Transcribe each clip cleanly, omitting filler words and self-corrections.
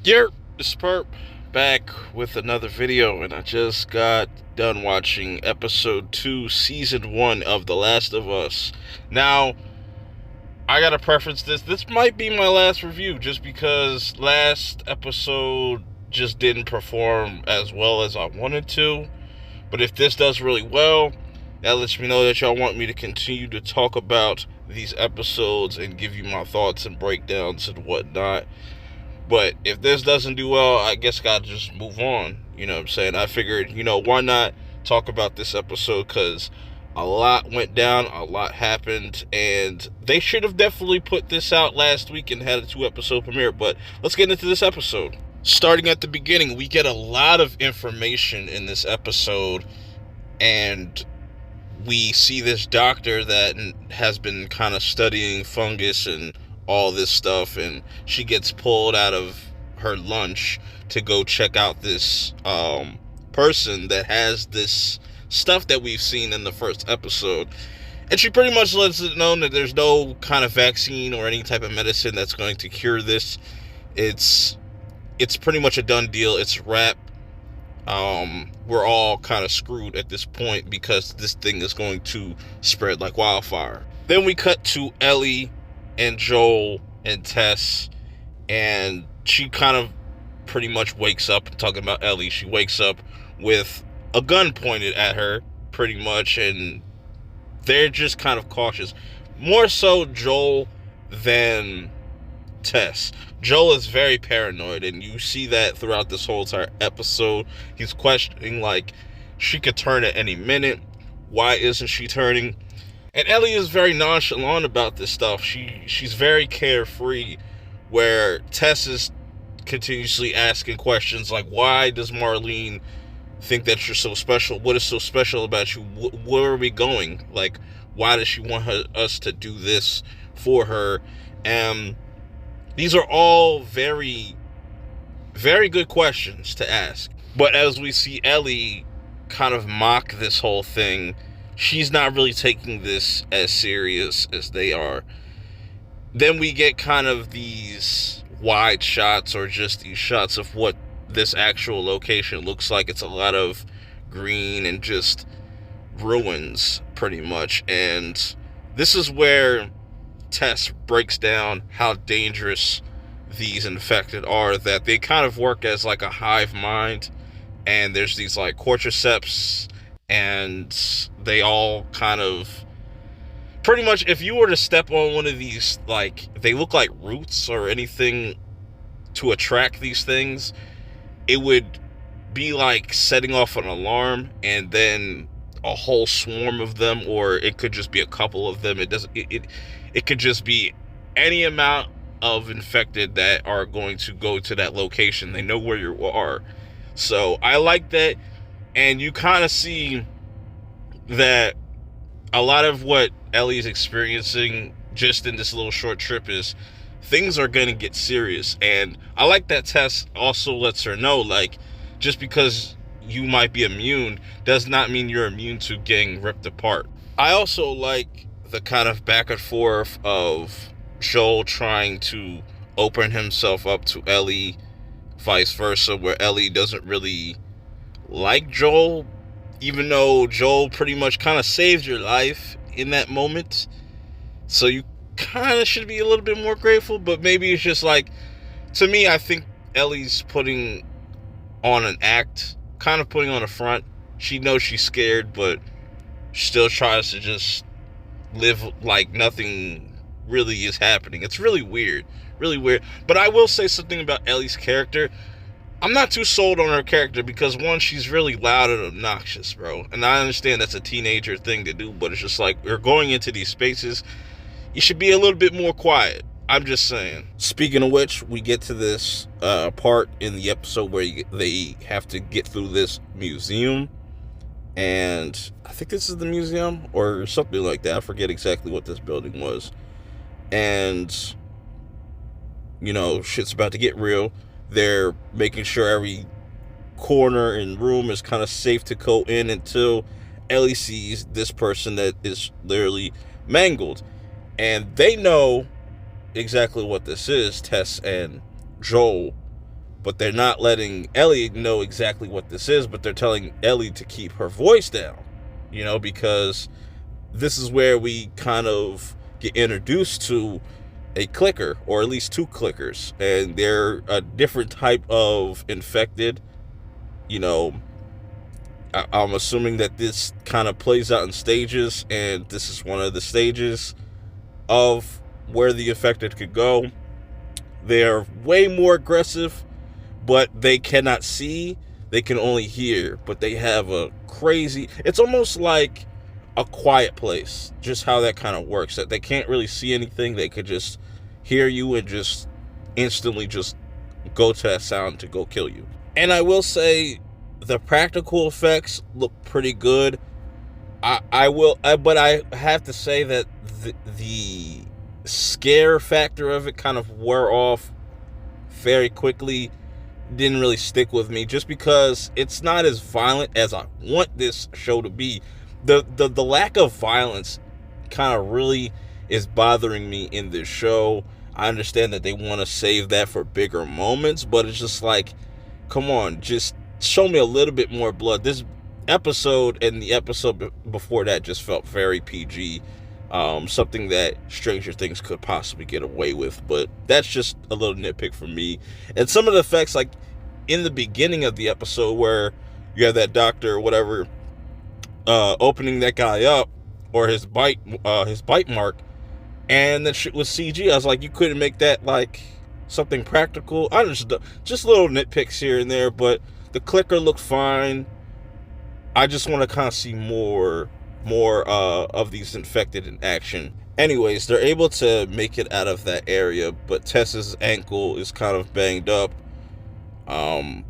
Here, this is Perp back with another video, and I just got done watching episode 2, season 1 of The Last of Us. Now, I gotta preference this. This might be my last review just because last episode just didn't perform as well as I wanted to. But if this does really well, that lets me know that y'all want me to continue to talk about these episodes and give you my thoughts and breakdowns and whatnot. But if this doesn't do well, I guess I gotta just move on. You know what I'm saying? I figured, why not talk about this episode? Because a lot went down, a lot happened, and they should have definitely put this out last week and had a 2 episode premiere. But let's get into this episode. Starting at the beginning, we get a lot of information in this episode, and we see this doctor that has been kind of studying fungus and all this stuff, and she gets pulled out of her lunch to go check out this person that has this stuff that we've seen in the first episode. And she pretty much lets it known that there's no kind of vaccine or any type of medicine that's going to cure this. It's pretty much a done deal. It's a wrap. We're all kind of screwed at this point because this thing is going to spread like wildfire. Then we cut to Ellie and Joel and Tess, and she kind of pretty much wakes up, talking about Ellie, she wakes up with a gun pointed at her, pretty much, and they're just kind of cautious. More so Joel than Tess. Joel is very paranoid, and you see that throughout this whole entire episode. He's questioning, like, she could turn at any minute. Why isn't she turning? And Ellie is very nonchalant about this stuff. She's very carefree, where Tess is continuously asking questions like, why does Marlene think that you're so special? What is so special about you? Where are we going? Like, why does she want us to do this for her? And these are all very, very good questions to ask. But as we see Ellie kind of mock this whole thing, she's not really taking this as serious as they are. Then we get kind of these wide shots, or just these shots of what this actual location looks like. It's a lot of green and just ruins, pretty much. And this is where Tess breaks down how dangerous these infected are, that they kind of work as like a hive mind, and there's these like cordyceps, and they all kind of pretty much, if you were to step on one of these, like, they look like roots or anything to attract these things, it would be like setting off an alarm, and then a whole swarm of them, or it could just be a couple of them. It could just be any amount of infected that are going to go to that location. They know where you are. So I like that. And you kind of see that a lot of what Ellie's experiencing just in this little short trip is things are going to get serious. And I like that Tess also lets her know, like, just because you might be immune does not mean you're immune to getting ripped apart. I also like the kind of back and forth of Joel trying to open himself up to Ellie, vice versa, where Ellie doesn't really like Joel, even though Joel pretty much kind of saved your life in that moment. So you kind of should be a little bit more grateful, but maybe it's just like, to me, I think Ellie's putting on an act, kind of putting on a front. She knows she's scared, but still tries to just live like nothing really is happening. It's really weird. Really weird. But I will say something about Ellie's character. I'm not too sold on her character because, one, she's really loud and obnoxious, bro. And I understand that's a teenager thing to do, but it's just like, we're going into these spaces, you should be a little bit more quiet. I'm just saying. Speaking of which, we get to this part in the episode where they have to get through this museum. And I think this is the museum or something like that. I forget exactly what this building was. And, shit's about to get real. They're making sure every corner and room is kind of safe to go in until Ellie sees this person that is literally mangled. And they know exactly what this is, Tess and Joel, but they're not letting Ellie know exactly what this is, but they're telling Ellie to keep her voice down, because this is where we kind of get introduced to a clicker, or at least two clickers, and they're a different type of infected. I'm assuming that this kind of plays out in stages, and this is one of the stages of where the infected could go. They're way more aggressive, but they cannot see. They can only hear, but they have a crazy... It's almost like A Quiet Place, just how that kind of works. That they can't really see anything. They could just hear you and just instantly just go to that sound to go kill you. And I will say, the practical effects look pretty good. But I have to say that the scare factor of it kind of wore off very quickly. Didn't really stick with me, just because it's not as violent as I want this show to be. The lack of violence kind of really is bothering me in this show. I understand that they want to save that for bigger moments, but it's just like, come on, just show me a little bit more blood. This episode and the episode before that just felt very PG. Something that Stranger Things could possibly get away with, but that's just a little nitpick for me. And some of the effects, like in the beginning of the episode where you have that doctor or whatever opening that guy up, or his bite mark, and that shit was CG. I was like, you couldn't make that like something practical. I just little nitpicks here and there, but the clicker looked fine. I just want to kind of see more of these infected in action. Anyways, they're able to make it out of that area, but Tess's ankle is kind of banged up. But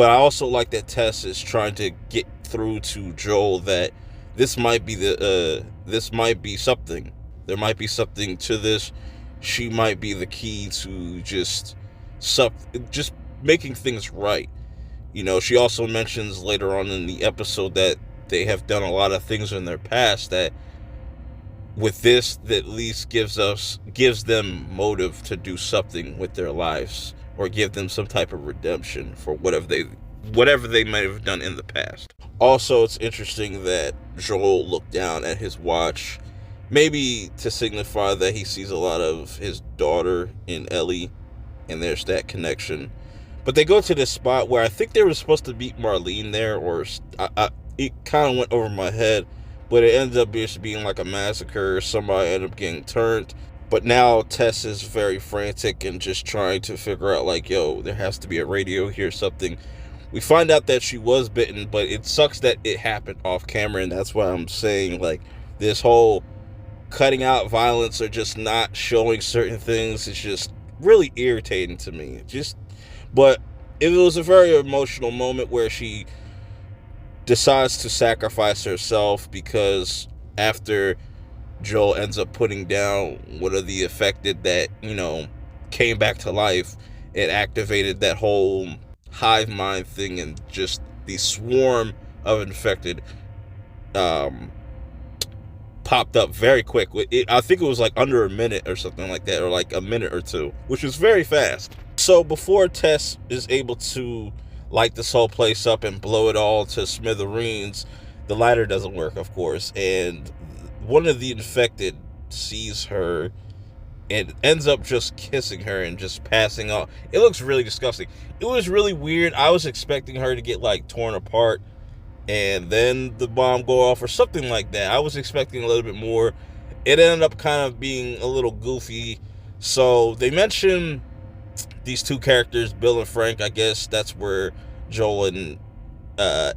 I also like that Tess is trying to get through to Joel that this might be something. There might be something to this. She might be the key to just making things right. She also mentions later on in the episode that they have done a lot of things in their past that with this, that at least gives them motive to do something with their lives, or give them some type of redemption for whatever they might have done in the past. Also, it's interesting that Joel looked down at his watch, maybe to signify that he sees a lot of his daughter in Ellie, and there's that connection. But they go to this spot where I think they were supposed to meet Marlene there, or it kind of went over my head, but it ends up just being like a massacre. Somebody ended up getting turned. But now Tess is very frantic and just trying to figure out, like, yo, there has to be a radio here, something. We find out that she was bitten, but it sucks that it happened off camera, and that's why I'm saying, like, this whole cutting out violence or just not showing certain things is just really irritating to me. But it was a very emotional moment where she decides to sacrifice herself, because after Joel ends up putting down one of the affected that, came back to life, it activated that whole hive mind thing, and just the swarm of infected popped up very quick. I think it was like under a minute or something like that, or like a minute or two, which was very fast. So before Tess is able to light this whole place up and blow it all to smithereens, the lighter doesn't work, of course, and one of the infected sees her and ends up just kissing her and just passing off. It looks really disgusting. It was really weird. I was expecting her to get like torn apart and then the bomb go off or something like that. I was expecting a little bit more. It ended up kind of being a little goofy. So they mentioned these two characters, Bill and Frank. I guess that's where Joel and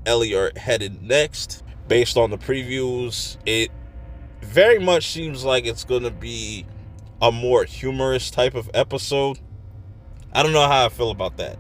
Ellie are headed next. Based on the previews, it very much seems like it's going to be a more humorous type of episode. I don't know how I feel about that.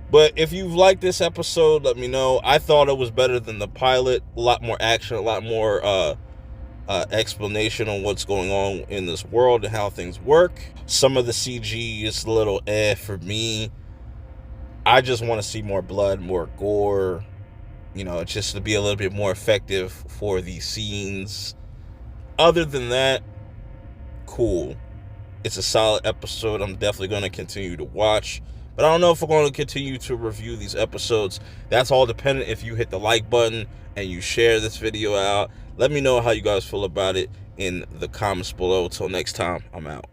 But if you've liked this episode, let me know. I thought it was better than the pilot. A lot more action, a lot more explanation on what's going on in this world and how things work. Some of the CG is a little for me. I just want to see more blood, more gore. Just to be a little bit more effective for these scenes. Other than that, cool. It's a solid episode. I'm definitely going to continue to watch. But I don't know if we're going to continue to review these episodes. That's all dependent if you hit the like button and you share this video out. Let me know how you guys feel about it in the comments below. Till next time, I'm out.